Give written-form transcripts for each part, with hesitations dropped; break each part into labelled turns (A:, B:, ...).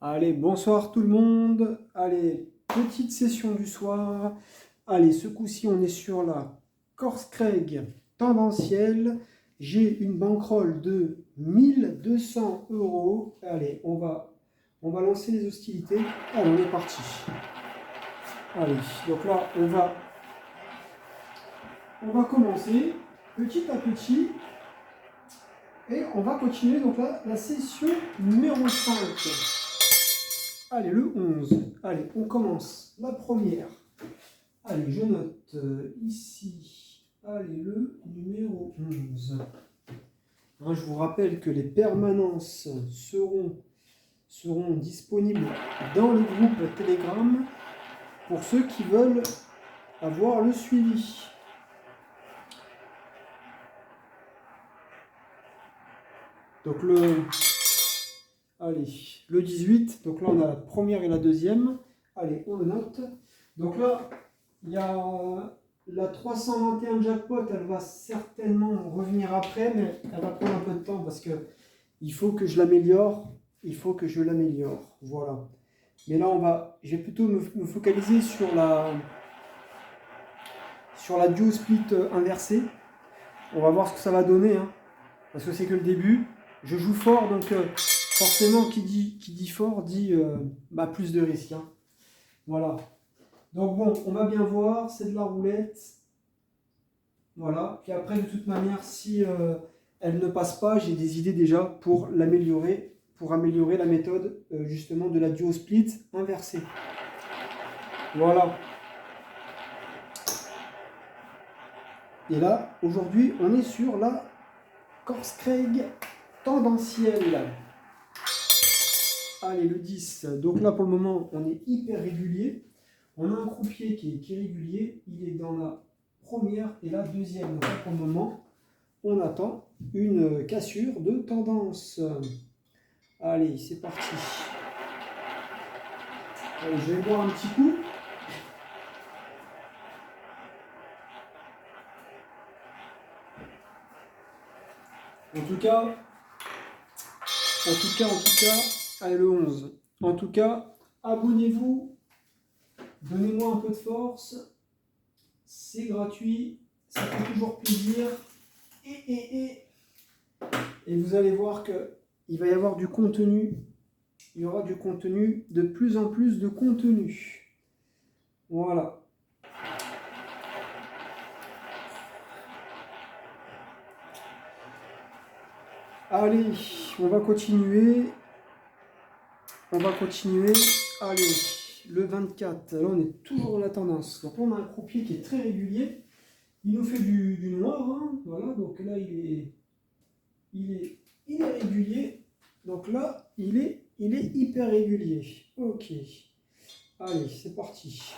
A: Allez, bonsoir tout le monde. Allez, petite session du soir. Allez, ce coup-ci, on est sur la Corscraig tendancielle. J'ai une bankroll de 1200 euros. Allez, on va lancer les hostilités. Allez, on est parti. Allez, donc là, on va commencer petit à petit. Et on va continuer donc là, la session numéro 5. Allez, le 11. Allez, on commence. La première. Allez, je note ici. Allez, le numéro 11. Hein, je vous rappelle que les permanences seront disponibles dans les groupes Telegram pour ceux qui veulent avoir le suivi. Donc allez, le 18, donc là on a la première et la deuxième. Allez, on le note. Donc là, il y a la 321 jackpot, elle va certainement revenir après, mais elle va prendre un peu de temps parce que il faut que je l'améliore. Voilà. Mais là, je vais plutôt me focaliser sur la duo split inversée. On va voir ce que ça va donner, hein, parce que c'est que le début. Je joue fort, donc forcément, qui dit fort dit plus de risques. Hein. Voilà. Donc bon, on va bien voir, c'est de la roulette. Voilà. Puis après, de toute manière, si elle ne passe pas, j'ai des idées déjà pour l'améliorer, pour améliorer la méthode justement de la duo split inversée. Voilà. Et là, aujourd'hui, on est sur la Corscraig tendancielle. Allez, le 10. Donc là, pour le moment, on est hyper régulier. On a un croupier qui est régulier. Il est dans la première et la deuxième. Donc là, pour le moment, on attend une cassure de tendance. Allez, c'est parti. Allez, je vais boire un petit coup. En tout cas, allez, le 11. En tout cas, abonnez-vous. Donnez-moi un peu de force. C'est gratuit. Ça fait toujours plaisir. Et vous allez voir qu'il va y avoir du contenu. Il y aura du contenu, de plus en plus de contenu. Voilà. Allez, on va continuer. Allez, le 24. Là, on est toujours dans la tendance. Donc, on a un croupier qui est très régulier. Il nous fait du noir. Hein. Voilà, donc là, il est régulier. Donc là, il est hyper régulier. Ok. Allez, c'est parti.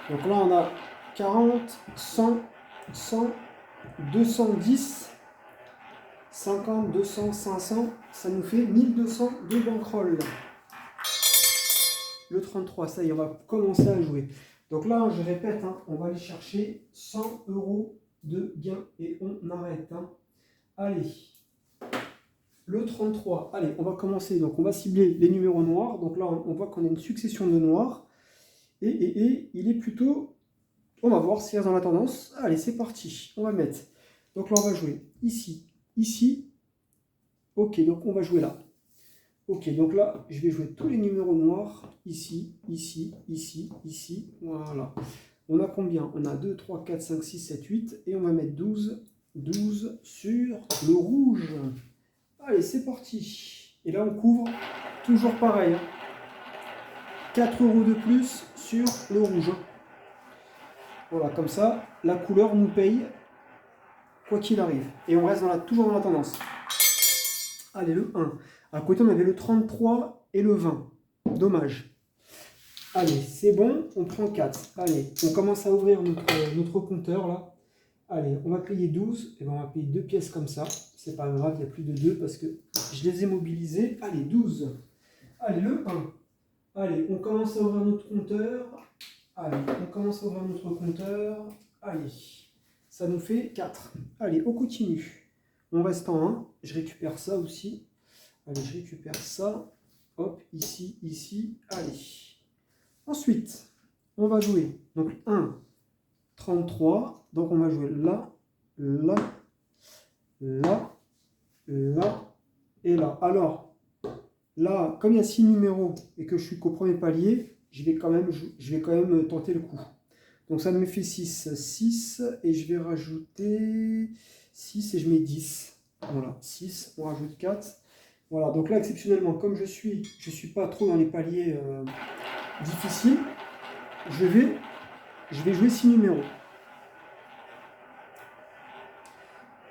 A: Donc là, on a 40, 100, 100, 210, 50, 200, 500. Ça nous fait 1200 de bankroll. Le 33, ça y est, on va commencer à jouer. Donc là, je répète, hein, on va aller chercher 100 euros de gain et on arrête. Hein. Allez, le 33. Allez, on va commencer. Donc, on va cibler les numéros noirs. Donc là, on voit qu'on a une succession de noirs. Et il est plutôt... On va voir s'il reste dans la tendance. Allez, c'est parti. On va mettre. Donc là, on va jouer ici, ici. Ok, donc on va jouer là. Ok, donc là, je vais jouer tous les numéros noirs. Ici, ici, ici, ici. Voilà. On a combien? On a 2, 3, 4, 5, 6, 7, 8. Et on va mettre 12. 12 sur le rouge. Allez, c'est parti. Et là, on couvre. Toujours pareil. Hein. 4 euros de plus sur le rouge. Voilà, comme ça, la couleur nous paye quoi qu'il arrive. Et on reste toujours dans la tendance. Allez, le 1. À côté, on avait le 33 et le 20. Dommage. Allez, c'est bon, on prend 4. Allez, on commence à ouvrir notre compteur là. Allez, on va payer 12. Et ben, on va payer 2 pièces comme ça. C'est pas grave, il y a plus de 2 parce que je les ai mobilisés. Allez, 12. Allez, le 1. Allez, on commence à ouvrir notre compteur. Allez, Allez, ça nous fait 4. Allez, on continue. On reste en 1. Je récupère ça aussi. Allez, je récupère ça. Hop, ici, ici. Allez. Ensuite, on va jouer. Donc 1, 33. Donc on va jouer là, là, là, là et là. Alors, là, comme il y a 6 numéros et que je suis qu'au premier palier, je vais quand même tenter le coup. Donc ça me fait 6. 6 et je vais rajouter 6 et je mets 10. Voilà, 6, on rajoute 4. Voilà, donc là, exceptionnellement, comme je suis pas trop dans les paliers difficiles, je vais jouer 6 numéros.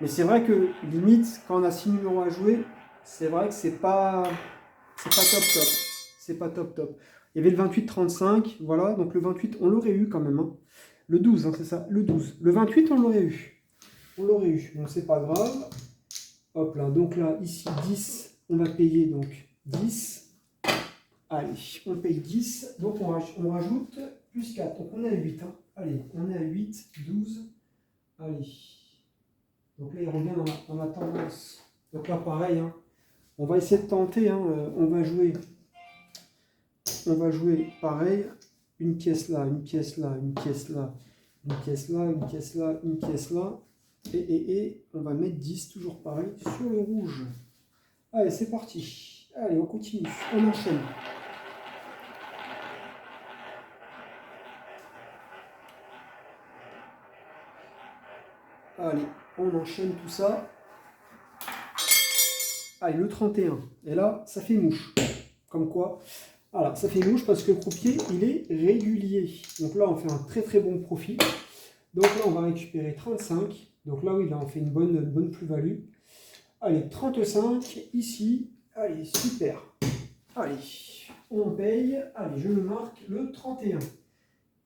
A: Mais c'est vrai que, limite, quand on a 6 numéros à jouer, c'est vrai que c'est pas top top. C'est pas top top. Il y avait le 28-35, voilà, donc le 28, on l'aurait eu quand même. Hein. Le 12, hein, c'est ça, le 12. Le 28, on l'aurait eu. On l'aurait eu, bon, c'est pas grave. Hop là, donc là, ici, 10, on va payer donc 10. Allez, on paye 10, donc on rajoute plus 4. Donc on est à 8. Hein. Allez, on est à 8, 12. Allez. Donc là, il revient dans la tendance. Donc là, pareil, hein. On va essayer de tenter. Hein. On va jouer pareil. Une pièce là, une pièce là, une pièce là, une pièce là, une pièce là, une pièce là. Et on va mettre 10, toujours pareil, sur le rouge. Allez, c'est parti. Allez, on continue. On enchaîne. Allez, on enchaîne tout ça. Allez, le 31. Et là, ça fait mouche. Comme quoi, voilà, ça fait mouche parce que le croupier, il est régulier. Donc là, on fait un très très bon profit. Donc là, on va récupérer 35. Donc là, oui, là, on fait une bonne plus-value. Allez, 35 ici. Allez, super. Allez, on paye. Allez, je le marque, le 31.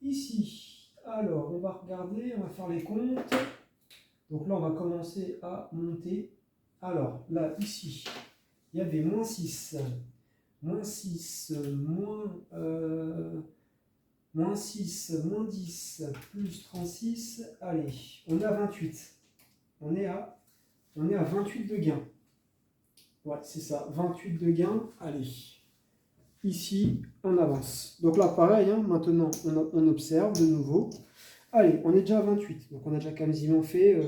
A: Ici. Alors, on va regarder, on va faire les comptes. Donc là, on va commencer à monter. Alors, là, ici, il y avait moins 6. Moins 6, moins 6, moins 10, plus 36. Allez, on est à 28. On est à 28 de gains. Ouais, c'est ça, 28 de gains. Allez, ici, on avance. Donc là, pareil, hein, maintenant, on observe de nouveau. Allez, on est déjà à 28. Donc on a déjà quasiment fait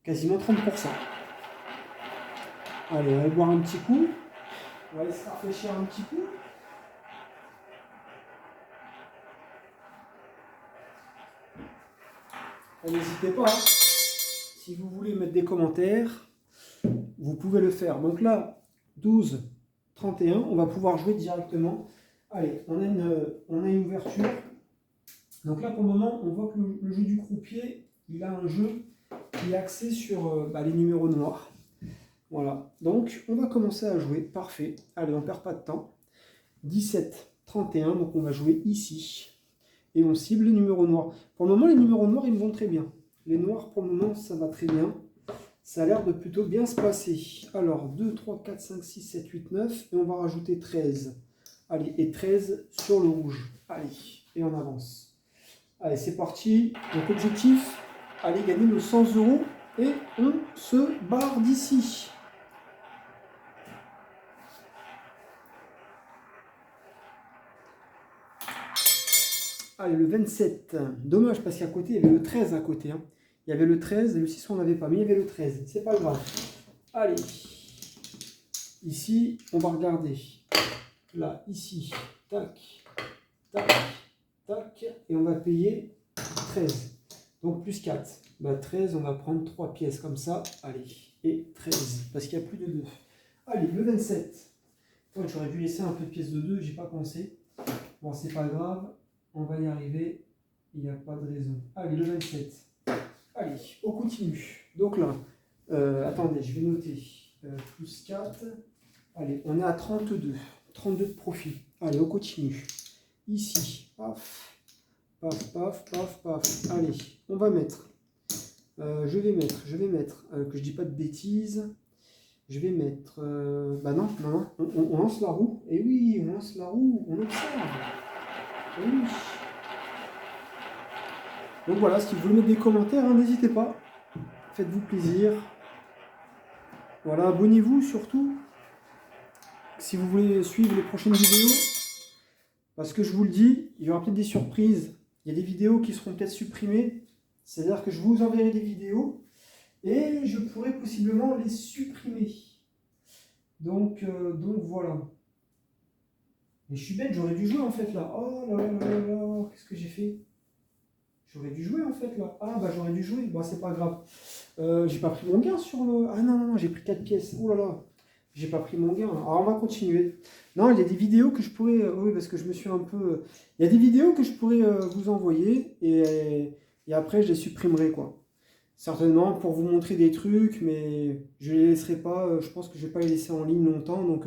A: quasiment 30%. Allez, on va boire un petit coup. On va laisser rafraîchir un petit coup. N'hésitez pas, hein. Si vous voulez mettre des commentaires, vous pouvez le faire. Donc là, 12, 31, on va pouvoir jouer directement. Allez, on a une ouverture. Donc là, pour le moment, on voit que le jeu du croupier, il a un jeu qui est axé sur les numéros noirs. Voilà, donc on va commencer à jouer. Parfait. Allez, on ne perd pas de temps. 17, 31, donc on va jouer ici. Et on cible les numéros noirs. Pour le moment, les numéros noirs, ils me vont très bien. Les noirs, pour le moment, ça va très bien. Ça a l'air de plutôt bien se passer. Alors, 2, 3, 4, 5, 6, 7, 8, 9. Et on va rajouter 13. Allez, et 13 sur le rouge. Allez, et on avance. Allez, c'est parti. Donc, objectif, allez gagner nos 100 €. Et on se barre d'ici. Allez, le 27. Dommage parce qu'à côté, il y avait le 13 à côté. Hein. Il y avait le 13 et le 6, on n'avait pas. Mais il y avait le 13. C'est pas grave. Allez. Ici, on va regarder. Là, ici. Tac. Tac. Tac. Et on va payer 13. Donc, plus 4. 13, on va prendre 3 pièces comme ça. Allez. Et 13. Parce qu'il n'y a plus de 2. Allez, le 27. Oh, j'aurais dû laisser un peu de pièces de 2. J'ai pas pensé. Bon, c'est pas grave. On va y arriver, il n'y a pas de raison. Allez, le 27. Allez, on continue. Donc là, attendez, je vais noter. Plus 4. Allez, on est à 32. 32 de profit. Allez, on continue. Ici, paf, paf, paf, paf, paf. Allez, on va mettre. Je vais mettre, que je dis pas de bêtises. Je vais mettre. Non, on lance la roue. Et oui, on lance la roue, on observe. Oui. Donc voilà, si vous voulez mettre des commentaires, hein, n'hésitez pas. Faites-vous plaisir. Voilà, abonnez-vous surtout. si vous voulez suivre les prochaines vidéos, parce que je vous le dis, il y aura peut-être des surprises. Il y a des vidéos qui seront peut-être supprimées. C'est-à-dire que je vous enverrai des vidéos et je pourrai possiblement les supprimer. Donc voilà. Mais je suis bête, j'aurais dû jouer en fait là. Oh là là là là, qu'est-ce que j'ai fait? J'aurais dû jouer en fait là. Ah bah j'aurais dû jouer, bah c'est pas grave. J'ai pas pris mon gain sur le... Ah non, non, non, j'ai pris 4 pièces. Oh là là, j'ai pas pris mon gain. Alors on va continuer. Non, il y a des vidéos que je pourrais... oui, parce que je me suis un peu... Il y a des vidéos que je pourrais vous envoyer et après je les supprimerai quoi. Certainement pour vous montrer des trucs, mais je les laisserai pas. Je pense que je vais pas les laisser en ligne longtemps. Donc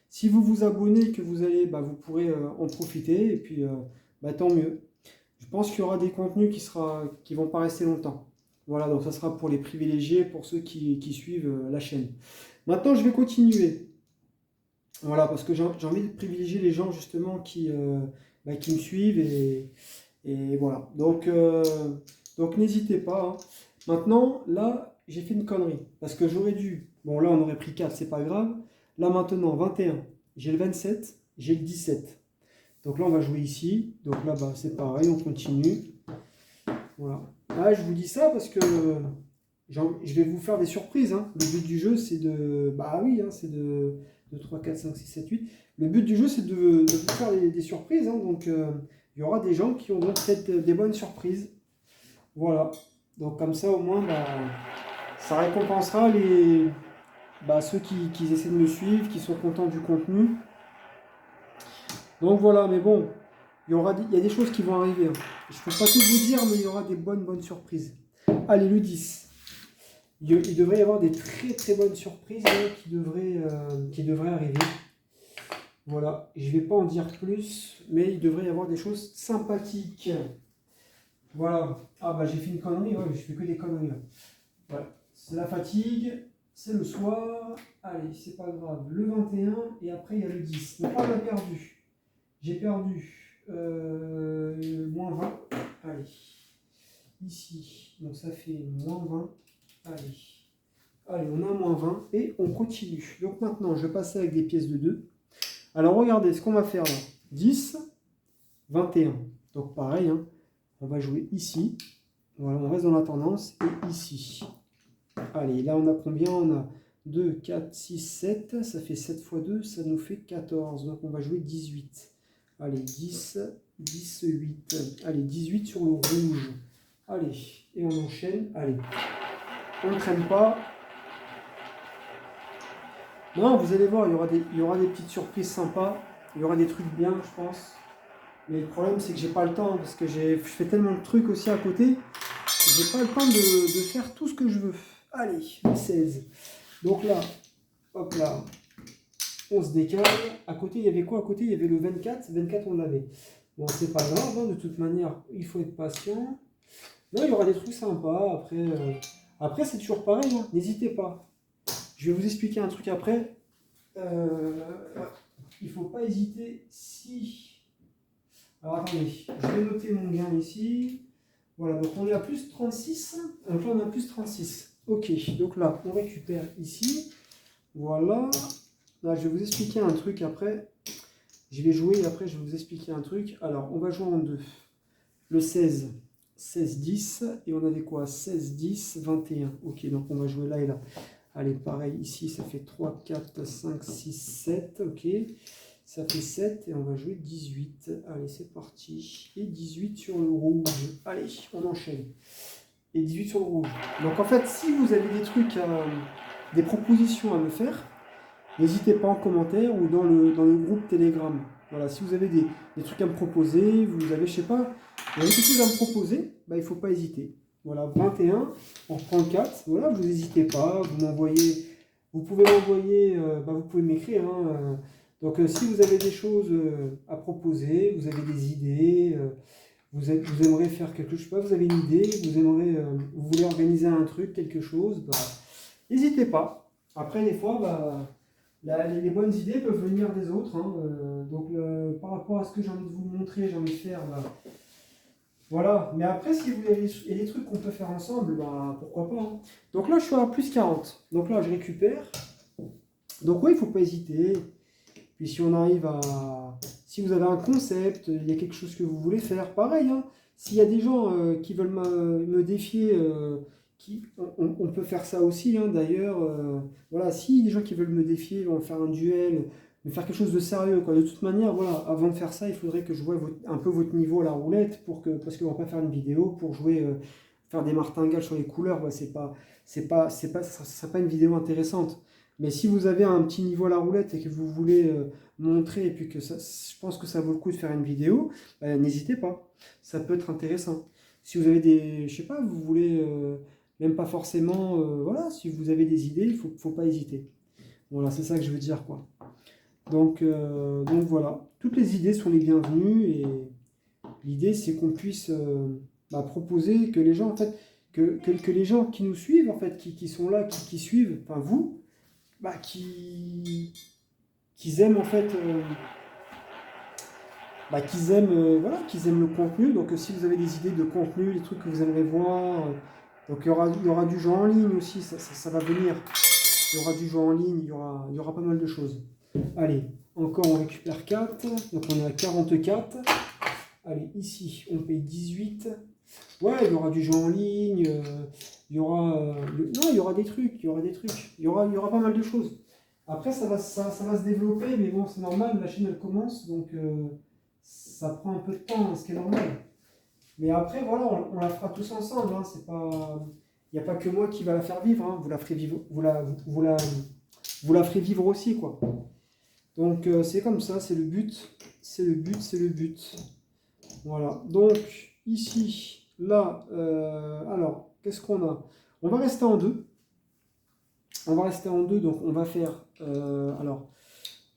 A: si vous vous abonnez, que vous allez, bah, vous pourrez en profiter et puis bah, tant mieux. Je pense qu'il y aura des contenus qui vont pas rester longtemps. Voilà, donc ça sera pour les privilégiés, pour ceux qui suivent la chaîne. Maintenant, je vais continuer. Voilà, parce que j'ai envie de privilégier les gens justement qui me suivent et voilà. Donc n'hésitez pas. Hein. Maintenant, là, j'ai fait une connerie. Parce que j'aurais dû... Bon, là, on aurait pris 4, c'est pas grave. Là, maintenant, 21. J'ai le 27, j'ai le 17. Donc là, on va jouer ici. Donc là, bah, c'est pareil, on continue. Voilà. Là, je vous dis ça parce que je vais vous faire des surprises. Hein. Le but du jeu, c'est de... Bah oui, hein, c'est de 2, 3, 4, 5, 6, 7, 8. Le but du jeu, c'est de vous faire des surprises. Hein. Donc, il y aura des gens qui auront peut-être des bonnes surprises. Voilà. Donc comme ça, au moins, bah, ça récompensera ceux qui essaient de me suivre, qui sont contents du contenu. Donc voilà, mais bon, il y a des choses qui vont arriver. Hein. Je ne peux pas tout vous dire, mais il y aura des bonnes surprises. Allez, le 10. Il devrait y avoir des très bonnes surprises qui devraient arriver. Voilà, je ne vais pas en dire plus, mais il devrait y avoir des choses sympathiques. Voilà. Ah bah j'ai fait une connerie, ouais, je fais que des conneries là. Voilà. C'est la fatigue, c'est le soir. Allez, c'est pas grave. Le 21 et après il y a le 10. Donc là on a perdu. J'ai perdu moins 20. Allez. Ici. Donc ça fait moins 20. Allez. Allez, on a moins 20 et on continue. Donc maintenant je vais passer avec des pièces de 2. Alors regardez ce qu'on va faire là. 10, 21. Donc pareil, hein. On va jouer ici. Voilà, on reste dans la tendance. Et ici. Allez, là on a combien? On a 2, 4, 6, 7. Ça fait 7 fois 2, ça nous fait 14. Donc on va jouer 18. Allez, 10, 10, 8. Allez, 18 sur le rouge. Allez, et on enchaîne. Allez, on ne traîne pas. Non, vous allez voir, il y aura des petites surprises sympas. Il y aura des trucs bien, je pense. Mais le problème, c'est que j'ai pas le temps, parce que je fais tellement de trucs aussi à côté, j'ai pas le temps de faire tout ce que je veux. Allez, le 16. Donc là, hop là, on se décale. À côté, il y avait quoi? À côté, il y avait le 24. 24, on l'avait. Bon, c'est pas grave, hein, de toute manière, il faut être patient. Non, il y aura des trucs sympas. Après c'est toujours pareil, hein, n'hésitez pas. Je vais vous expliquer un truc après. Il faut pas hésiter si... Alors attendez, je vais noter mon gain ici. Voilà, donc on est à plus 36. Donc là on a plus 36. Ok, donc là on récupère ici. Voilà. Là je vais vous expliquer un truc après. Je vais jouer et après je vais vous expliquer un truc. Alors on va jouer en deux. Le 16, 16, 10. Et on avait quoi? 16, 10, 21. Ok, donc on va jouer là et là. Allez, pareil, ici ça fait 3, 4, 5, 6, 7. Ok. Ça fait 7 et on va jouer 18. Allez, c'est parti. Et 18 sur le rouge. Allez, on enchaîne. Et 18 sur le rouge. Donc en fait, si vous avez des trucs, des propositions à me faire, n'hésitez pas en commentaire ou dans le groupe Telegram. Voilà, si vous avez des trucs à me proposer, vous avez, je sais pas, vous avez quelque chose à me proposer, bah, il ne faut pas hésiter. Voilà, 21, on reprend le 4. Voilà, vous n'hésitez pas, vous pouvez m'envoyer, vous pouvez m'écrire, hein, donc si vous avez des choses à proposer, vous avez des idées, vous aimeriez faire quelque chose, je sais pas, vous avez une idée, vous voulez organiser un truc, quelque chose, bah, n'hésitez pas. Après, des fois, les bonnes idées peuvent venir des autres. Hein, donc par rapport à ce que j'ai envie de vous montrer, j'ai envie de faire, voilà. Mais après, si vous avez il y a des trucs qu'on peut faire ensemble, bah, pourquoi pas. Hein. Donc là, je suis à plus 40. Donc là, je récupère. Donc oui, il ne faut pas hésiter. Puis si on arrive à... Si vous avez un concept, il y a quelque chose que vous voulez faire, pareil, hein. S'il y a des gens qui veulent me défier, on peut faire ça aussi, hein, d'ailleurs. Voilà, si des gens qui veulent me défier vont faire un duel, mais faire quelque chose de sérieux, quoi. De toute manière, voilà, avant de faire ça, il faudrait que je vois un peu votre niveau à la roulette, parce qu'on va pas faire une vidéo pour jouer, faire des martingales sur les couleurs, ouais, ça serait pas une vidéo intéressante. Mais si vous avez un petit niveau à la roulette et que vous voulez montrer, et puis que je pense que ça vaut le coup de faire une vidéo, n'hésitez pas. Ça peut être intéressant. Si vous avez des, je sais pas, vous voulez, même pas forcément, voilà, si vous avez des idées, faut pas hésiter. Voilà, c'est ça que je veux dire, quoi. Donc voilà, toutes les idées sont les bienvenues et l'idée c'est qu'on puisse proposer que les gens, en fait, que les gens qui nous suivent, en fait, qui sont là, qui suivent, enfin vous, qu'ils aiment en fait, qu'ils aiment le contenu. Donc si vous avez des idées de contenu, des trucs que vous aimeriez voir, donc il y aura du jeu en ligne aussi, ça va venir. Il y aura du jeu en ligne, il y aura pas mal de choses. Allez, encore on récupère 4, donc on est à 44. Allez, ici on paye 18. Ouais, il y aura du jeu en ligne, il y aura, non, il y aura des trucs, il y aura pas mal de choses. Après, ça va se développer, mais bon, c'est normal, la chaîne elle commence, donc ça prend un peu de temps, ce qui est normal. Mais après, voilà, on la fera tous ensemble, hein, c'est pas... Il n'y a pas que moi qui va la faire vivre, hein, vous la ferez vivre, vous la ferez vivre aussi, quoi. Donc c'est comme ça, c'est le but, c'est le but, c'est le but. Voilà, donc ici, là, alors, qu'est-ce qu'on a? On va rester en deux. On va rester en deux, donc on va faire, alors,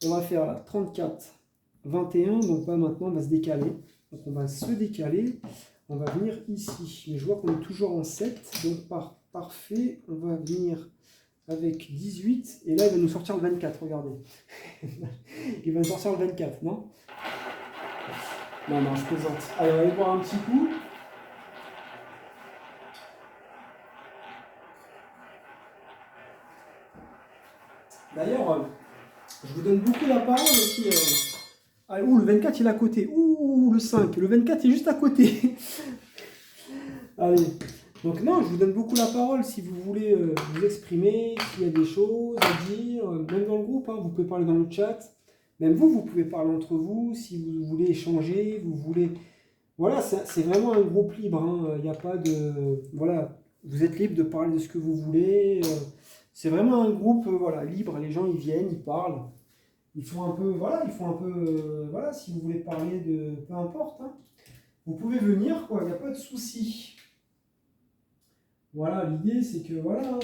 A: on va faire là, 34, 21, donc là maintenant on va se décaler. Donc on va se décaler, on va venir ici. Mais je vois qu'on est toujours en 7, donc parfait, on va venir avec 18, et là il va nous sortir le 24, regardez. Il va nous sortir le 24, non? Non, je plaisante. Allez, on va aller voir un petit coup. D'ailleurs, je vous donne beaucoup la parole aussi. Ah, ouh, le 24 il est à côté. Ouh, le 5. Le 24 est juste à côté. Allez. Donc non, je vous donne beaucoup la parole si vous voulez vous exprimer, s'il y a des choses à dire, même dans le groupe, hein, vous pouvez parler dans le chat. Même vous pouvez parler entre vous, si vous voulez échanger, vous voulez... Voilà, c'est vraiment un groupe libre, hein. Il n'y a pas de... Voilà, vous êtes libre de parler de ce que vous voulez. C'est vraiment un groupe voilà, libre, les gens ils viennent, ils parlent. Ils font un peu, voilà, voilà, si vous voulez parler de... Peu importe, hein. Vous pouvez venir, quoi, il n'y a pas de souci. Voilà, l'idée c'est que, voilà, hein,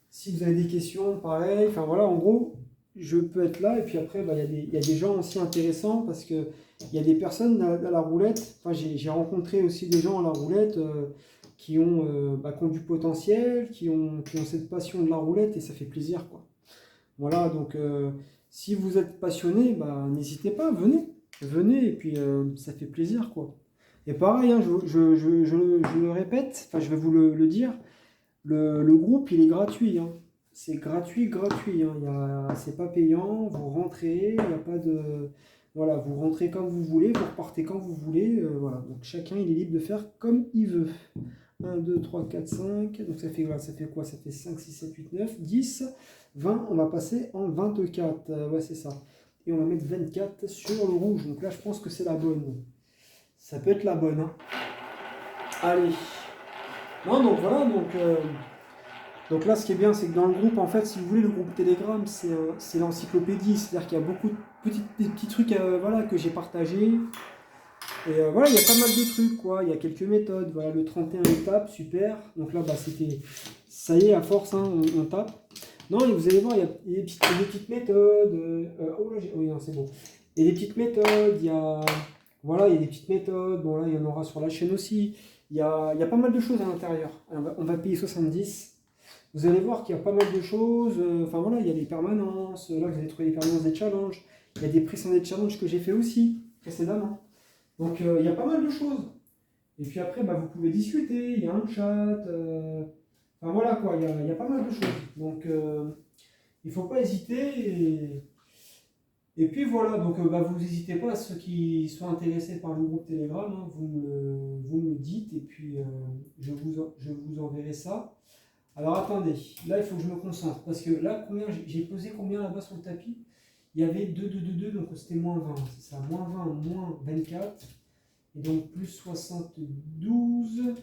A: si vous avez des questions, pareil, enfin voilà, en gros, je peux être là, et puis après, il y a des gens aussi intéressants, parce que il y a des personnes à la roulette, enfin j'ai rencontré aussi des gens à la roulette qui ont du potentiel, qui ont cette passion de la roulette, et ça fait plaisir, quoi. Voilà, donc si vous êtes passionné, n'hésitez pas, venez, et puis ça fait plaisir, quoi. Et pareil, hein, je le répète, enfin je vais vous le dire, le groupe il est gratuit, hein. C'est gratuit, hein. C'est pas payant, vous rentrez, il n'y a pas de... Voilà, vous rentrez quand vous voulez, vous repartez quand vous voulez, voilà. Donc chacun il est libre de faire comme il veut. 1, 2, 3, 4, 5, donc ça fait quoi? Ça fait 5, 6, 7, 8, 9, 10, 20, on va passer en 24, ouais c'est ça. Et on va mettre 24 sur le rouge, donc là je pense que c'est la bonne. Ça peut être la bonne, hein. Allez. Non, donc voilà, donc là ce qui est bien c'est que dans le groupe, en fait, si vous voulez, le groupe Telegram, c'est l'encyclopédie, c'est-à-dire qu'il y a beaucoup de des petits trucs voilà, que j'ai partagés. Et voilà, il y a pas mal de trucs, quoi. Il y a quelques méthodes. Voilà, le 31 étapes, super. Donc là, c'était... Ça y est, à force, hein, on tape. Non, et vous allez voir, il y a des petites méthodes. Oh là, oui, non, c'est bon. Il y a des petites méthodes, Voilà, il y a des petites méthodes. Bon, là, il y en aura sur la chaîne aussi. Il y a pas mal de choses à l'intérieur. On va payer 70. Vous allez voir qu'il y a pas mal de choses. Enfin, voilà, il y a des permanences. Là, vous allez trouver des permanences des challenges. Il y a des prix sans des challenges que j'ai fait aussi, précédemment. Donc il y a pas mal de choses. Et puis après, vous pouvez discuter, il y a un chat. Enfin voilà quoi, il y a pas mal de choses. Donc il ne faut pas hésiter. Et puis voilà, donc vous n'hésitez pas, ceux qui sont intéressés par le groupe Telegram, hein, vous me le dites et puis je vous enverrai ça. Alors attendez, là il faut que je me concentre parce que là, j'ai posé combien là-bas sur le tapis? Il y avait 2, 2, 2, 2, donc c'était moins 20, c'est ça, moins 20, moins 24, et donc plus 72.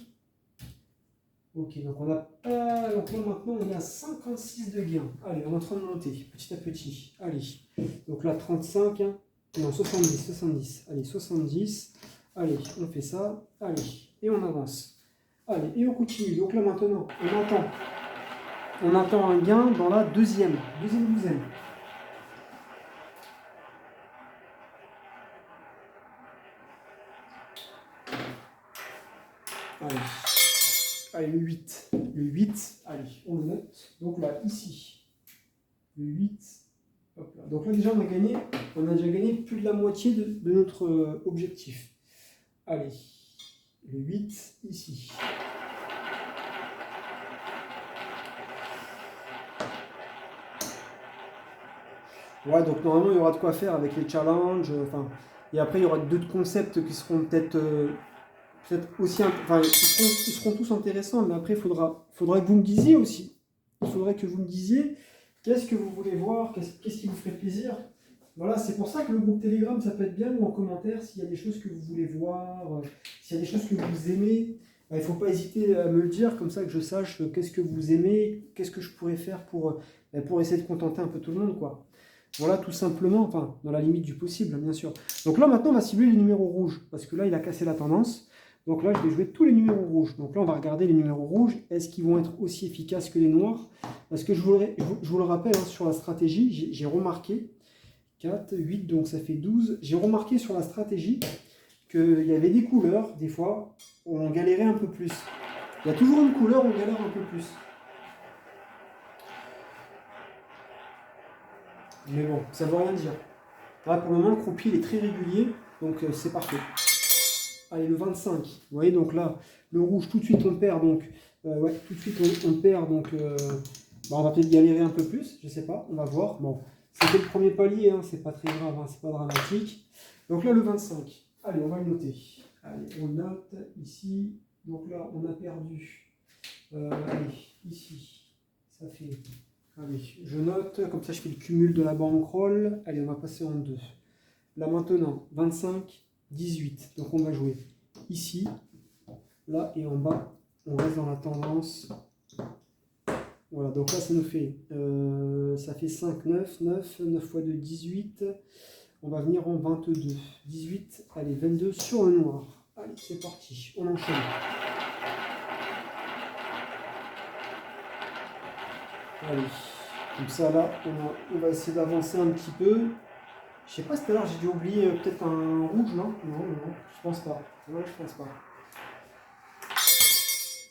A: Ok, donc on a pas. Donc là maintenant on est à 56 de gains. Allez, on est en train de monter petit à petit. Allez. Donc là 35. Hein. Non, 70, 70. Allez, 70. Allez, on fait ça. Allez. Et on avance. Allez, et on continue. Donc là maintenant, on attend un gain dans la deuxième douzaine. Allez. Allez, le 8. Le 8, allez, on le note. Donc là, ici, le 8. Hop là. Donc là, déjà, on a déjà gagné plus de la moitié de notre objectif. Allez, le 8, ici. Ouais, donc normalement, il y aura de quoi faire avec les challenges. Enfin, et après, il y aura d'autres concepts qui seront peut-être aussi, enfin, ils seront tous intéressants, mais après, il faudra que vous me disiez aussi. Il faudrait que vous me disiez qu'est-ce que vous voulez voir, qu'est-ce qui vous ferait plaisir. Voilà, c'est pour ça que le groupe Telegram, ça peut être bien, ou en commentaire, s'il y a des choses que vous voulez voir, s'il y a des choses que vous aimez, il ne faut pas hésiter à me le dire, comme ça que je sache qu'est-ce que vous aimez, qu'est-ce que je pourrais faire pour essayer de contenter un peu tout le monde, quoi. Voilà, tout simplement, enfin, dans la limite du possible, bien sûr. Donc là, maintenant, on va cibler les numéros rouges, parce que là, il a cassé la tendance. Donc là, je vais jouer tous les numéros rouges. Donc là, on va regarder les numéros rouges. Est-ce qu'ils vont être aussi efficaces que les noirs? Parce que je vous le rappelle, hein, sur la stratégie, j'ai remarqué, 4, 8, donc ça fait 12. J'ai remarqué sur la stratégie qu'il y avait des couleurs, des fois, où on galérait un peu plus. Il y a toujours une couleur où on galère un peu plus. Mais bon, ça ne veut rien dire. Là, pour le moment, le croupier il est très régulier, donc c'est parfait. Allez, le 25. Vous voyez, donc là, le rouge, tout de suite, on perd. Donc, ouais, tout de suite, on perd. Donc, on va peut-être galérer un peu plus. Je sais pas, on va voir. Bon, c'était le premier palier, hein, c'est pas très grave, hein, c'est pas dramatique. Donc là, le 25. Allez, on va le noter. Allez, on note ici. Donc là, on a perdu. Allez, ici, ça fait... Allez, je note, comme ça je fais le cumul de la bankroll. Allez, on va passer en 2. Là maintenant, 25, 18. Donc on va jouer ici, là et en bas. On reste dans la tendance. Voilà, donc là ça nous fait, ça fait 5, 9, 9, 9 fois 2, 18. On va venir en 22. 18, allez, 22 sur le noir. Allez, c'est parti, on enchaîne. Allez, comme ça là, on va essayer d'avancer un petit peu. Je sais pas si tout à l'heure j'ai dû oublier peut-être un rouge là. Non, je pense pas. Non, je pense pas.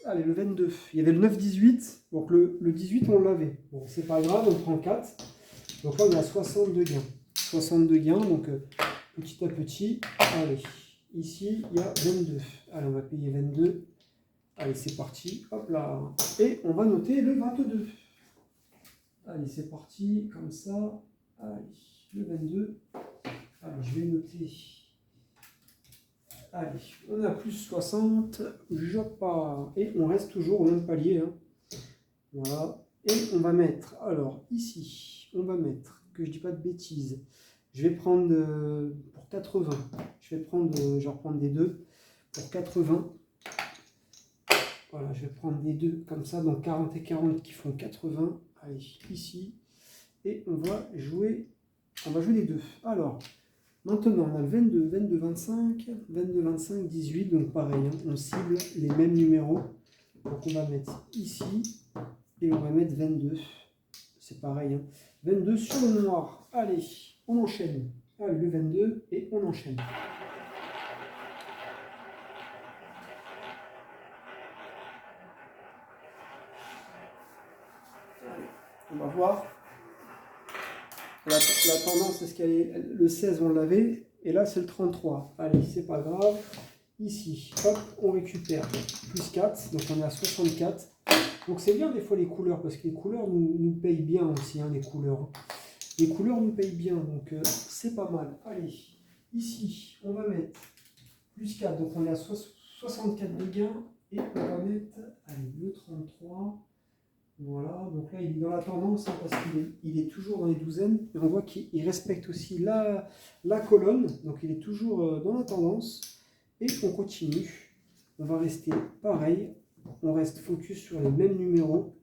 A: Allez, le 22. Il y avait le 9, 18. Donc le 18, on l'avait. Bon, c'est pas grave, on prend 4. Donc là, on est à 62 gains. 62 gains, donc petit à petit. Allez, ici, il y a 22. Allez, on va payer 22. Allez, c'est parti. Hop là. Et on va noter le 22. Allez, c'est parti, comme ça. Allez, le 22. Allez, je vais noter. Allez, on a plus 60. Je pars. Et on reste toujours au même palier. Hein. Voilà. Et on va mettre, alors ici, on va mettre, que je dis pas de bêtises, je vais prendre pour 80. Je vais reprendre des 2 pour 80. Voilà, je vais prendre des 2 comme ça, donc 40 et 40 qui font 80. Allez, ici. Et on va jouer les 2. Alors, maintenant, on a le 22, 22, 25, 22, 25, 18. Donc pareil, hein, on cible les mêmes numéros. Donc on va mettre ici. Et on va mettre 22. C'est pareil. Hein. 22 sur le noir. Allez, on enchaîne. Allez, le 22 et on enchaîne. Allez, on va voir. La tendance, est-ce qu'elle est... Le 16, on l'avait. Et là, c'est le 33. Allez, c'est pas grave. Ici, hop, on récupère plus 4. Donc on est à 64. Donc c'est bien des fois les couleurs, parce que les couleurs nous payent bien aussi, hein, les couleurs. Les couleurs nous payent bien, donc c'est pas mal. Allez, ici, on va mettre plus 4, donc on est à 64 de gain. Et on va mettre, allez, le 33. Voilà, donc là il est dans la tendance, hein, parce qu'il est toujours dans les douzaines. Et on voit qu'il respecte aussi la colonne, donc il est toujours dans la tendance. Et on continue. On va rester pareil. On reste focus sur les mêmes numéros.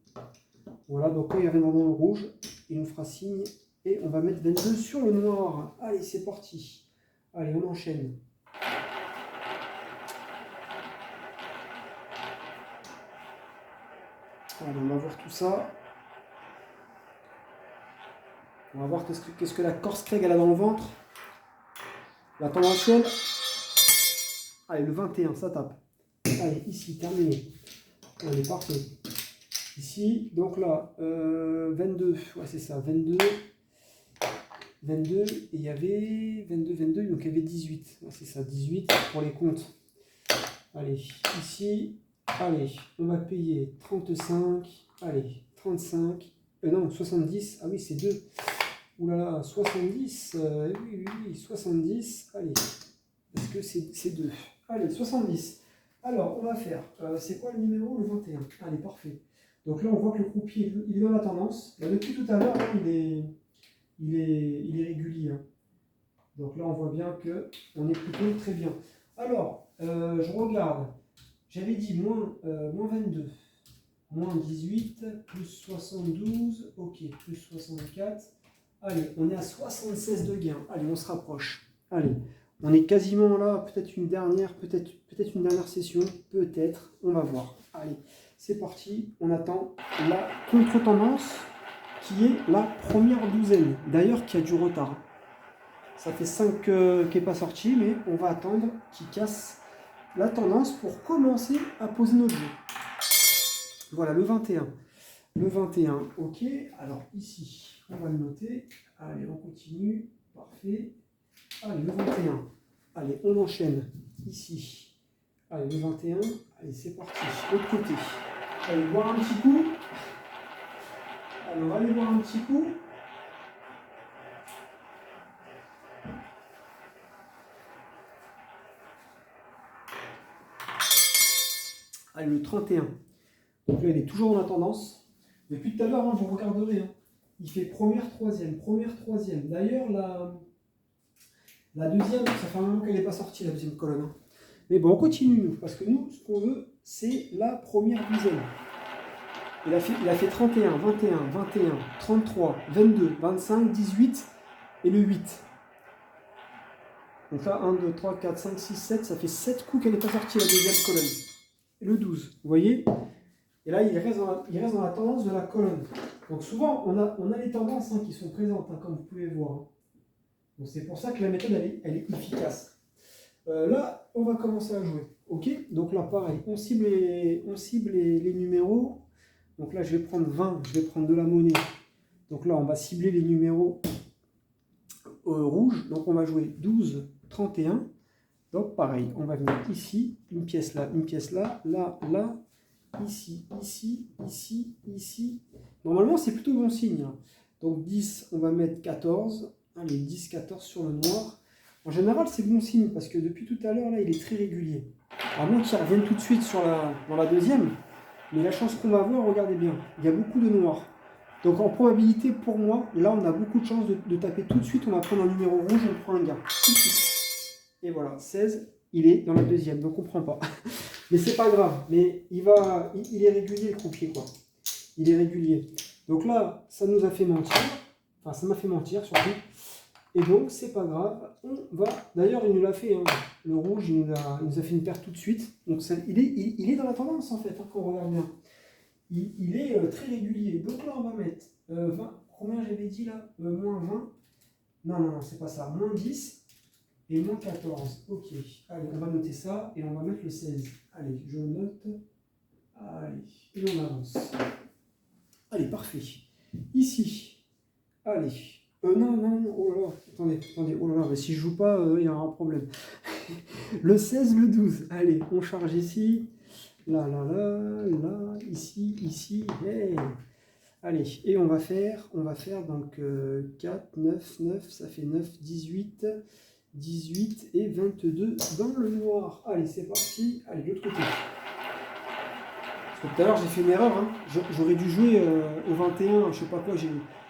A: Voilà, donc là il revient dans le rouge. Il nous fera signe. Et on va mettre 22 sur le noir. Allez, c'est parti. Allez, on enchaîne. Allez, on va voir tout ça. On va voir qu'est-ce que la Corse Craig elle a dans le ventre. La tendancielle. Allez, le 21, ça tape. Allez, ici, terminé. Allez, parfait. Ici, donc là, 22. Ouais, c'est ça, 22. 22, et il y avait 22, donc il y avait 18. Ouais, c'est ça, 18 pour les comptes. Allez, ici, allez, on va payer 35. Allez, 35. Non, 70. Ah oui, c'est 2. Ouh là là, 70. Oui, 70. Allez, parce que c'est 2. Allez, 70. Alors, on va faire, c'est quoi le numéro? Le 21. Allez, parfait. Donc là, on voit que le croupier, il est dans la tendance. Là, depuis tout à l'heure, il est régulier. Hein. Donc là, on voit bien qu'on est plutôt très bien. Alors, je regarde. J'avais dit moins 22, moins 18, plus 72, ok, plus 64. Allez, on est à 76 de gain. Allez, on se rapproche. Allez, on est quasiment là, peut-être une dernière session, peut-être, on va voir. Allez, c'est parti, on attend la contre-tendance qui est la première douzaine, d'ailleurs qui a du retard. Ça fait 5 qui n'est pas sorti, mais on va attendre qu'il casse la tendance pour commencer à poser notre jeu. Voilà, le 21. Le 21, ok. Alors ici, on va le noter. Allez, on continue. Parfait. Allez, le 21. Allez, on enchaîne ici. Allez, le 21. Allez, c'est parti. L'autre côté. Allez, boire un petit coup. Alors, allez boire un petit coup. Allez, le 31. Donc là, il est toujours dans la tendance. Depuis tout à l'heure, hein, vous regarderez. Hein. Il fait première, troisième. D'ailleurs, la deuxième, ça fait un moment qu'elle n'est pas sortie, la deuxième colonne. Hein. Mais bon, on continue, nous, parce que nous, ce qu'on veut, c'est la première douzaine. Il a fait 31, 21, 21, 33, 22, 25, 18 et le 8. Donc là, 1, 2, 3, 4, 5, 6, 7, ça fait 7 coups qu'elle n'est pas sortie, la deuxième colonne. Et le 12, vous voyez? Et là, il reste dans la tendance de la colonne. Donc souvent, on a les tendances qui sont présentes, comme vous pouvez voir. Hein. Donc c'est pour ça que la méthode, elle est efficace. Là, on va commencer à jouer. Ok? Donc là, pareil, on cible les numéros. Donc là, je vais prendre 20, je vais prendre de la monnaie. Donc là, on va cibler les numéros rouges. Donc on va jouer 12, 31. Donc pareil, on va venir ici, une pièce là, là, ici, ici, ici, ici. Normalement, c'est plutôt bon signe. Hein. Donc 10, on va mettre 14. Allez, 10, 14 sur le noir. En général, c'est bon signe parce que depuis tout à l'heure, là, il est très régulier. À moins qu'il revienne tout de suite dans la deuxième. Mais la chance qu'on va avoir, regardez bien, il y a beaucoup de noir. Donc en probabilité, pour moi, là, on a beaucoup de chances de taper tout de suite. On va prendre un numéro rouge, on prend un gars. Tout de suite. Et voilà, 16, il est dans la deuxième, donc on ne prend pas. Mais c'est pas grave, mais il est régulier le croupier, quoi. Il est régulier. Donc là, ça nous a fait mentir. Enfin, ça m'a fait mentir, surtout. Et donc, c'est pas grave. On va... D'ailleurs, il nous l'a fait. Hein. Le rouge, il nous a fait une perte tout de suite. Donc, il est dans la tendance, en fait, hein, quand on regarde bien. Il est très régulier. Donc là, on va mettre 20. Combien j'avais dit là moins 20. Non, c'est pas ça. Moins 10 et moins 14. Ok. Allez, on va noter ça et on va mettre le 16. Allez, je note. Allez, et on avance. Allez, parfait. Ici. Allez. Non, oh là là, attendez, oh là là, mais si je joue pas, il y aura un problème. Le 16, le 12. Allez, on charge ici. Là, ici, hey. Allez, et on va faire donc 4, 9, 9, ça fait 9, 18, 18 et 22 dans le noir. Allez, c'est parti. Allez, de l'autre côté. Parce que tout à l'heure, j'ai fait une erreur. Hein. J'aurais dû jouer au 21, je sais pas quoi, je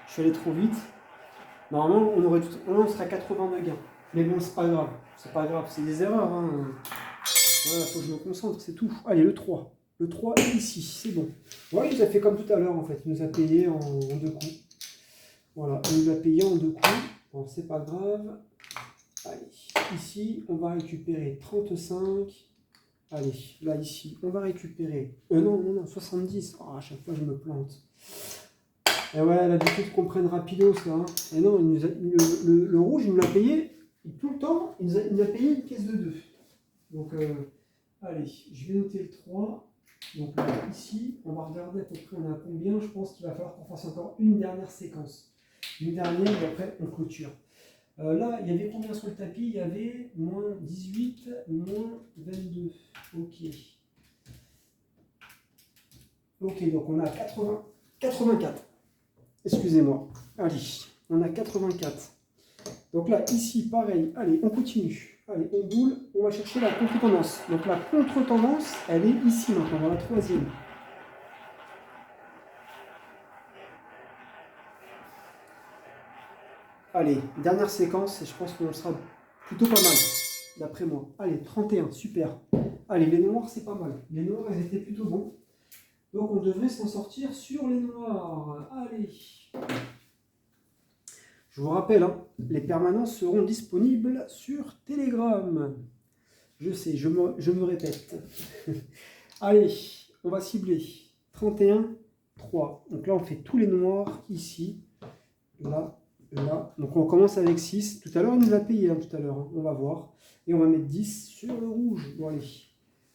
A: suis allé trop vite. Normalement, on serait à 82 gains. Mais bon, c'est pas grave. C'est pas grave, c'est des erreurs. Hein. Voilà, faut que je me concentre, c'est tout. Allez, le 3. Le 3 est ici, c'est bon. Ouais, il nous a fait comme tout à l'heure en fait. Il nous a payé en 2 coups. Voilà, il nous a payé en 2 coups. Bon, c'est pas grave. Allez, ici, on va récupérer 35. Allez, là, ici, on va récupérer... non, 70. Oh, à chaque fois, je me plante. Et ouais, l'habitude qu'on prenne rapido, ça. Hein. Et non, le rouge, il nous l'a payé. Et tout le temps, il nous a payé une pièce de 2. Donc, allez, je vais noter le 3. Donc là, ici, on va regarder à peu près on a combien. Je pense qu'il va falloir qu'on fasse encore une dernière séquence. Une dernière, et après, on clôture. Là, il y avait combien sur le tapis? Il y avait moins 18, moins 22. Ok. Ok, donc on a 84. Excusez-moi. Allez, on a 84. Donc là, ici, pareil. Allez, on continue. Allez, on boule. On va chercher la contre-tendance. Donc la contre-tendance, elle est ici maintenant, dans la 3e. Allez, dernière séquence, et je pense qu'on sera plutôt pas mal, d'après moi. Allez, 31, super. Allez, les noirs, c'est pas mal. Les noirs, ils étaient plutôt bons. Donc, on devrait s'en sortir sur les noirs. Allez. Je vous rappelle, hein, les permanences seront disponibles sur Telegram. Je sais, je me répète. Allez, on va cibler. 31, 3. Donc là, on fait tous les noirs ici. Là. Là. Donc on commence avec 6. Tout à l'heure, il nous a payé, hein, tout à l'heure. Hein. On va voir. Et on va mettre 10 sur le rouge. Bon, allez.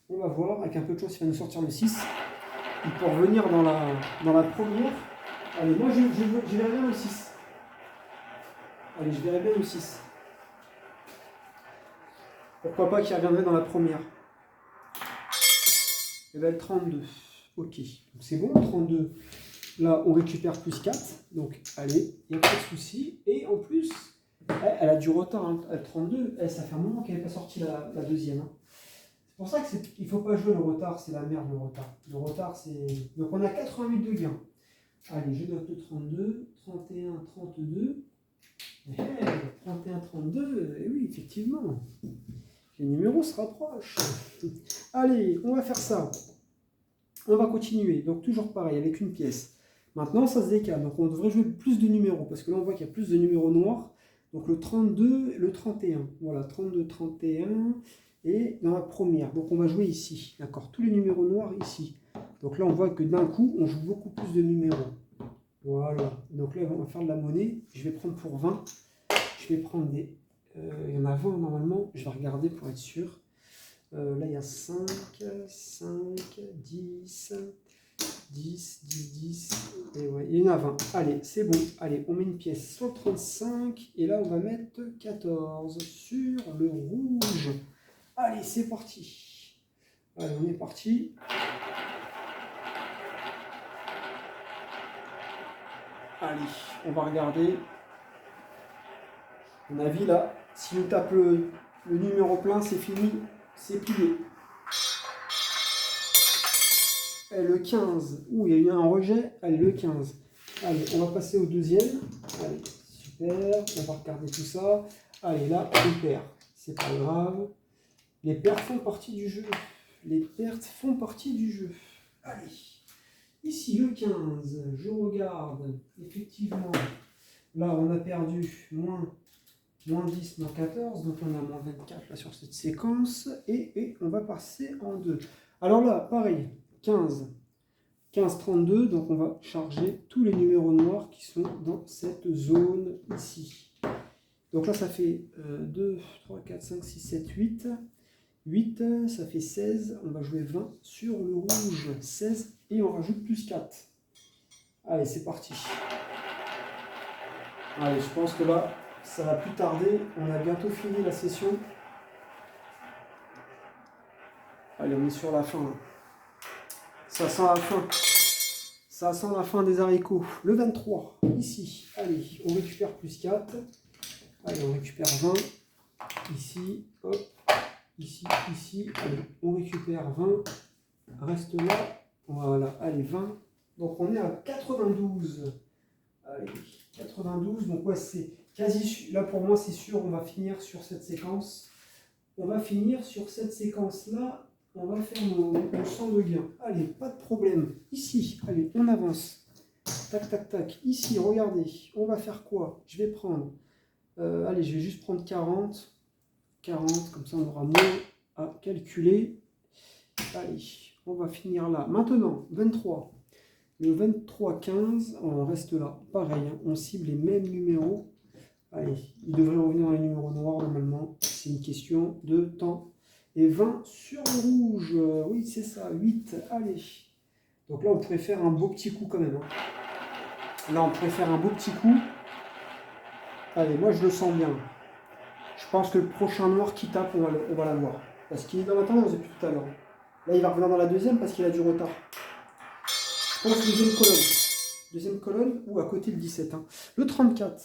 A: On va voir. Avec un peu de chance, il va nous sortir le 6. Et pour revenir dans la première. Allez, moi, je verrai bien le 6. Allez, je verrai bien le 6. Pourquoi pas qu'il reviendrait dans la première. Et bien, le 32. Ok. Donc c'est bon, le 32. Là, on récupère plus 4. Donc, allez, il n'y a pas de souci. Et en plus, elle a du retard. Hein. Elle 32. Ça fait un moment qu'elle n'est pas sortie la deuxième. Hein. C'est pour ça qu'il ne faut pas jouer le retard. C'est la merde, le retard. Le retard, c'est... Donc, on a 88 de gains. Allez, je note le 32. 31, 32. 31, 32. Et oui, effectivement. Les numéros se rapprochent. Allez, on va faire ça. On va continuer. Donc, toujours pareil, avec une pièce. Maintenant, ça se décale. Donc, on devrait jouer plus de numéros. Parce que là, on voit qu'il y a plus de numéros noirs. Donc, le 32 et le 31. Voilà, 32, 31. Et dans la première. Donc, on va jouer ici. D'accord, tous les numéros noirs ici. Donc là, on voit que d'un coup, on joue beaucoup plus de numéros. Voilà. Donc là, on va faire de la monnaie. Je vais prendre pour 20. Je vais prendre des... il y en a 20 normalement. Je vais regarder pour être sûr. Là, il y a 5, 10... 10, 10, 10, et ouais, il y en a 20. Allez, c'est bon. Allez, on met une pièce 135, et là, on va mettre 14 sur le rouge. Allez, c'est parti. Allez, on est parti. Allez, on va regarder. À mon avis, là, si on tape le numéro plein, c'est fini, c'est plié. Et le 15, ouh, il y a eu un rejet. Allez, le 15. Allez, on va passer au deuxième. Allez, super. On va regarder tout ça. Allez, là, on perd. C'est pas grave. Les pertes font partie du jeu. Les pertes font partie du jeu. Allez. Ici, le 15. Je regarde. Effectivement. Là, on a perdu moins 10, moins 14. Donc, on a moins 24 là, sur cette séquence. Et on va passer en 2. Alors là, pareil. 15, 32, donc on va charger tous les numéros noirs qui sont dans cette zone ici. Donc là, ça fait 2, 3, 4, 5, 6, 7, 8. 8, ça fait 16. On va jouer 20 sur le rouge. 16 et on rajoute plus 4. Allez, c'est parti. Allez, je pense que là, ça va plus tarder. On a bientôt fini la session. Allez, on est sur la fin. Là. Ça sent la fin. Ça sent la fin des haricots. Le 23, ici. Allez, on récupère plus 4. Allez, on récupère 20. Ici, hop. Ici, ici. Allez, on récupère 20. Reste là. Voilà, allez, 20. Donc on est à 92. Allez, 92. Donc ouais, c'est quasi... Là, pour moi, c'est sûr, on va finir sur cette séquence. On va finir sur cette séquence-là. On va faire nos 100 de gain. Allez, pas de problème. Ici, allez, on avance. Tac, tac, tac. Ici, regardez. On va faire quoi? Je vais prendre... allez, je vais juste prendre 40. 40, comme ça on aura moins à calculer. Allez, on va finir là. Maintenant, 23. Le 23, 15, on reste là. Pareil, hein, on cible les mêmes numéros. Allez, il devrait revenir dans les numéros noirs normalement. C'est une question de temps. Et 20 sur le rouge. Oui, c'est ça. 8. Allez. Donc là, on pourrait faire un beau petit coup quand même. Hein. Là, on pourrait faire un beau petit coup. Allez, moi, je le sens bien. Je pense que le prochain noir qui tape, on va l'avoir. Parce qu'il est dans la tendance depuis tout à l'heure. Là, il va revenir dans la deuxième parce qu'il a du retard. Je pense deuxième colonne. Deuxième colonne ou à côté le 17. Hein. Le 34.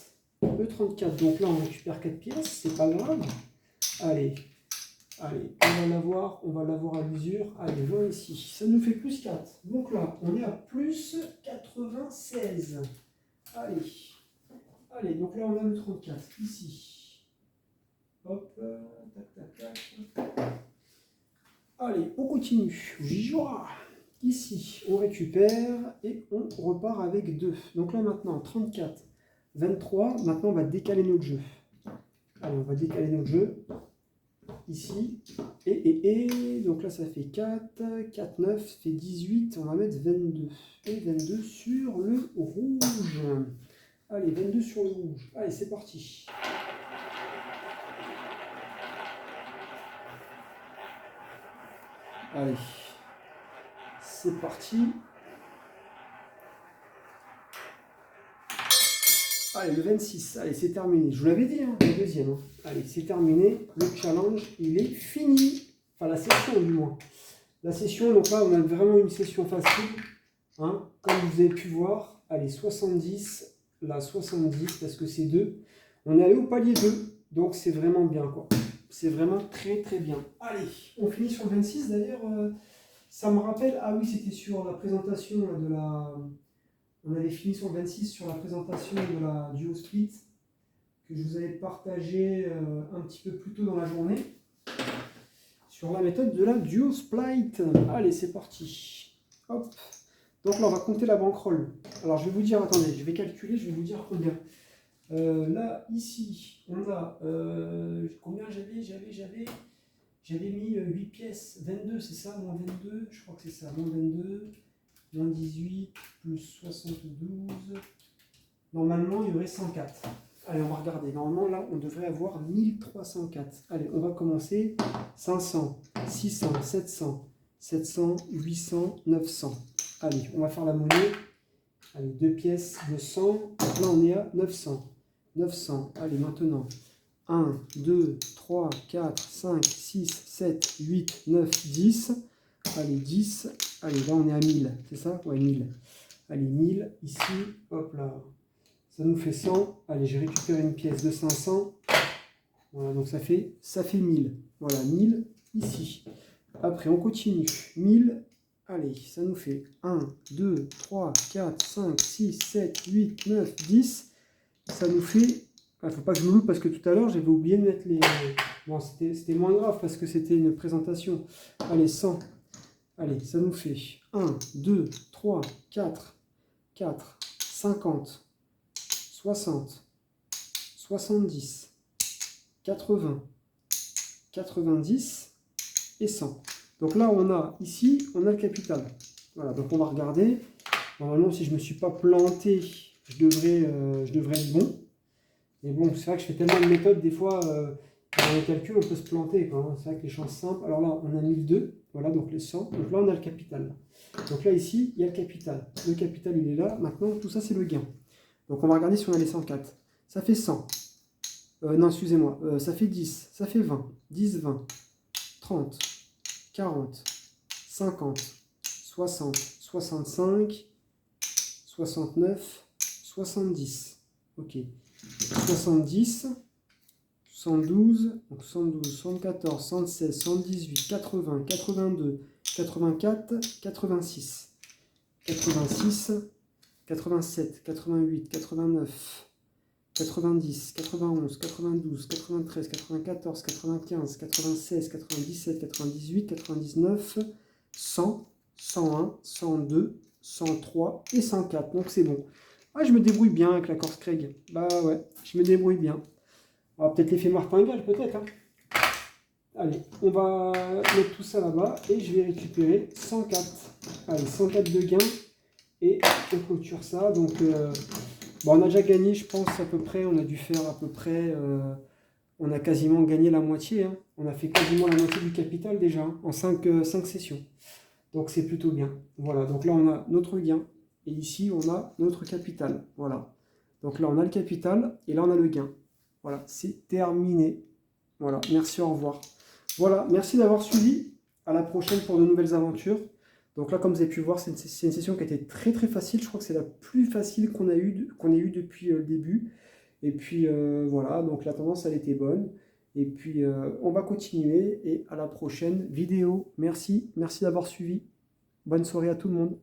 A: Le 34. Donc là, on récupère 4 pièces. C'est pas grave. Allez. Allez, on va l'avoir à l'usure. Allez, 20 ici. Ça nous fait plus 4. Donc là, on est à plus 96. Allez. Allez, donc là, on a le 34. Ici. Hop. Tac, tac, tac. Allez, on continue. Joie. Ici, on récupère et on repart avec 2. Donc là, maintenant, 34, 23. Maintenant, on va décaler notre jeu. Allez, on va décaler notre jeu. Ici. Et donc là, ça fait 4. 4, 9, ça fait 18. On va mettre 22. Et 22 sur le rouge. Allez, 22 sur le rouge. Allez, c'est parti. Allez. C'est parti. Allez, le 26. Allez, c'est terminé. Je vous l'avais dit, hein, le deuxième. Hein. Allez, c'est terminé. Le challenge, il est fini. Enfin, la session, du moins. La session, donc là, on a vraiment une session facile. Hein, comme vous avez pu voir. Allez, 70. Là, 70, parce que c'est 2. On est allé au palier 2. Donc, c'est vraiment bien, quoi. C'est vraiment très, très bien. Allez, on finit sur le 26. D'ailleurs... ça me rappelle, ah oui, c'était sur la présentation de la... On avait fini sur le 26 sur la présentation de la Duo Split que je vous avais partagé un petit peu plus tôt dans la journée sur la méthode de la Duo Split. Allez, c'est parti. Hop. Donc là, on va compter la bankroll. Alors, je vais vous dire, attendez, je vais calculer, je vais vous dire combien. Là, ici, on a... combien j'avais mis 8 pièces, 22, c'est ça, moins 22, je crois que c'est ça, moins 22, moins 18, plus 72. Normalement, il y aurait 104. Allez, on va regarder. Normalement, là, on devrait avoir 1304. Allez, on va commencer. 500, 600, 700, 700, 800, 900. Allez, on va faire la monnaie. Allez, 2 pièces de 100. Là, on est à 900. 900. Allez, maintenant. 1, 2, 3, 4, 5, 6, 7, 8, 9, 10. Allez, 10. Allez, là, on est à 1000. C'est ça? Ouais, 1000. Allez, 1000. Ici, hop là. Ça nous fait 100. Allez, j'ai récupéré une pièce de 500. Voilà, donc ça fait 1000. Voilà, 1000 ici. Après, on continue. 1000. Allez, ça nous fait 1, 2, 3, 4, 5, 6, 7, 8, 9, 10. Ça nous fait... Il ne faut pas que je me loupe parce que tout à l'heure, j'avais oublié de mettre les... Bon, c'était moins grave parce que c'était une présentation. Allez, 100. Allez, ça nous fait 1, 2, 3, 4, 4, 50, 60, 70, 80, 90 et 100. Donc là, on a ici, on a le capital. Voilà, donc on va regarder. Normalement, si je ne me suis pas planté, je devrais être bon. Mais bon, c'est vrai que je fais tellement de méthodes, des fois, dans les calculs, on peut se planter. Hein. C'est vrai que les chances simples. Alors là, on a 1002, voilà, donc les 100. Donc là, on a le capital. Donc là, ici, il y a le capital. Le capital, il est là. Maintenant, tout ça, c'est le gain. Donc on va regarder si on a les 104. Ça fait 100. Non, excusez-moi. Ça fait 10. Ça fait 20. 10, 20. 30. 40. 50. 60. 65. 69, 70. Ok. 70, 72, donc 72, 74, 76, 78, 80, 82, 84, 86, 86, 87, 88, 89, 90, 91, 92, 93, 94, 95, 96, 97, 98, 99, 100, 101, 102, 103 et 104. Donc c'est bon. Ah, je me débrouille bien avec la Corse Craig. Bah ouais, je me débrouille bien. On va peut-être l'effet martingale, peut-être. Hein. Allez, on va mettre tout ça là-bas et je vais récupérer 104. Allez, 104 de gain et on clôture ça. Donc, bon, on a déjà gagné, je pense, à peu près. On a dû faire à peu près... on a quasiment gagné la moitié. Hein. On a fait quasiment la moitié du capital déjà, hein, en 5 sessions. Donc, c'est plutôt bien. Voilà, donc là, on a notre gain. Et ici, on a notre capital. Voilà. Donc là, on a le capital et là, on a le gain. Voilà, c'est terminé. Voilà, merci, au revoir. Voilà, merci d'avoir suivi. À la prochaine pour de nouvelles aventures. Donc là, comme vous avez pu voir, c'est une session qui a été très très facile. Je crois que c'est la plus facile qu'on ait eue depuis le début. Et puis voilà, donc la tendance, elle était bonne. Et puis on va continuer et à la prochaine vidéo. Merci d'avoir suivi. Bonne soirée à tout le monde.